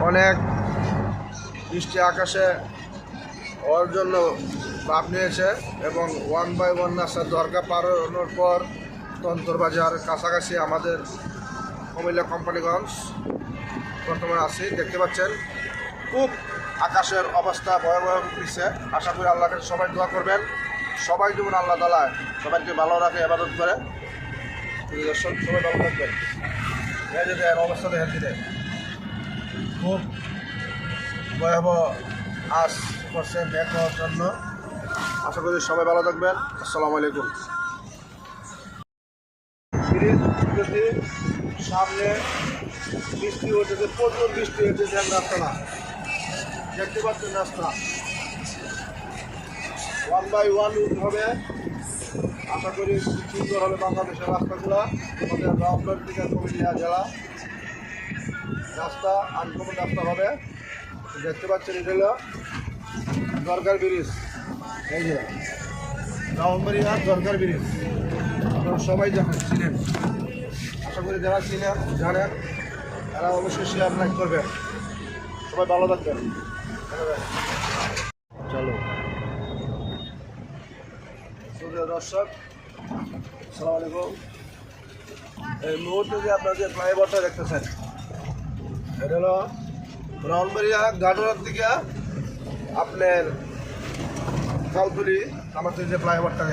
অনেক বৃষ্টি আকাশে হওয়ার জন্য চাপ নিয়েছে এবং 1 বাই 1 রাস্তার দরগা পারানোর পর তন্তরবাজার কাছাকাছি আমাদের কুমিল্লা কোম্পানিগঞ্জ বর্তমানে আছি। দেখতে পাচ্ছেন খুব আকাশের অবস্থা ভয়াবহ উঠছে। আশা করি আল্লাহর কাছে সবাই দোয়া করবেন, সবাই যেমন আল্লাহ তাআলা সবাইকে ভালো রাখে, ইবাদত করে। দর্শক সবাই ভালো থাকবেন। এর অবস্থা দেখেন দিলে খুব ভয়াবহ আজ করছে ব্যাক হওয়ার জন্য। আশা করি সবাই ভালো থাকবেন। আসসালামু আলাইকুম। সামনে বৃষ্টি হচ্ছে, প্রচুর বৃষ্টি হচ্ছে, রাস্তা না দেখতে পাচ্ছেন, রাস্তা 1 বাই 1 হবে। আশা করি সুন্দর হবে বাংলাদেশের রাস্তাগুলো। আমাদের রামগঞ্জ থেকে কুমিল্লা জেলা রাস্তা আনকমন রাস্তা হবে। দেখতে পাচ্ছেন এটা হলো দরগার ব্রিজ। এই যে ব্রাহ্মণবাড়িয়া দরগার ব্রিজ, আপনারা সবাই চিনেন। আশা করি যারা চিনেন জানেন তারা অবশ্যই শেয়ার লাইক করবেন। সবাই ভালো থাকবেন। চলো দর্শক, আসসালামু আলাইকুম। এই মুহূর্তে যে আপনারা যে ফ্লাইওভারটা দেখতেছেন, এটা হলো ব্রাহ্মণবাড়িয়া গাডোরার দিকে আপনার কালপুরি আমাদের যে ফ্লাইওভারটা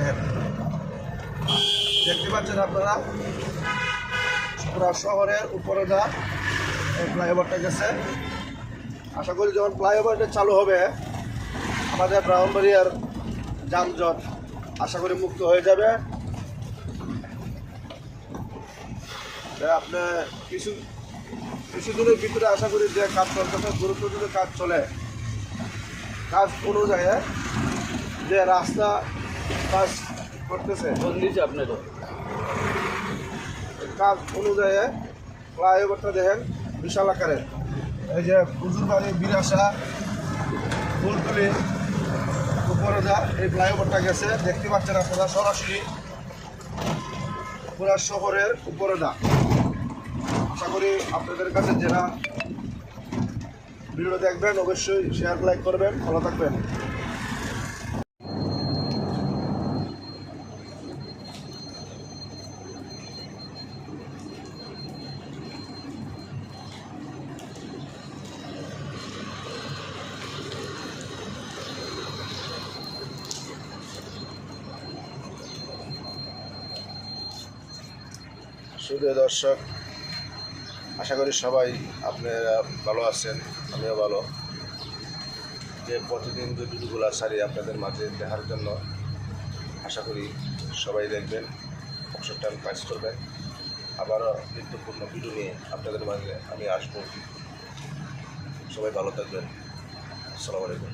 দেখতে পাচ্ছেন আপনারা, পুরা শহরের উপরে যা এই ফ্লাইওভারটা গেছে। আশা করি যখন ফ্লাইওভারটা চালু হবে আমাদের ব্রাহ্মণবাড়িয়ার যানজট আশা করি মুক্ত হয়ে যাবে। আপনার কিছুদিনের ভিতরে আশা করি যে কাজ চলতেছে, গুরুত্বপূর্ণ কাজ চলে, কাজ অনুযায়ী যে রাস্তা কাজ করতেছে আপনার কাজ অনুযায়ী ফ্লাইওভারটা দেখেন বিশাল আকারের। এই যে হুজুরবাড়ি বিরাসা ফুলতলি উপরে যা এই ফ্লাইওভারটা গেছে, দেখতে পাচ্ছেন আপনারা সরাসরি পুরা শহরের উপরে যা। আশা করি আপনাদের কাছে যারা ভিডিও দেখবেন অবশ্যই শেয়ার লাইক করবেন। ভালো থাকবেন। সুপ্রিয় দর্শক, আশা করি সবাই আপনারা ভালো আছেন, আমিও ভালো। যে প্রতিদিন যে ভিডিওগুলো ছাড়ি আপনাদের মাঝে দেখার জন্য, আশা করি সবাই দেখবেন, অবশ্যই টাইম পাস করবেন। আবারও গুরুত্বপূর্ণ ভিডিও নিয়ে আপনাদের মাঝে আমি আসবো। সবাই ভালো থাকবেন। আসসালামু আলাইকুম।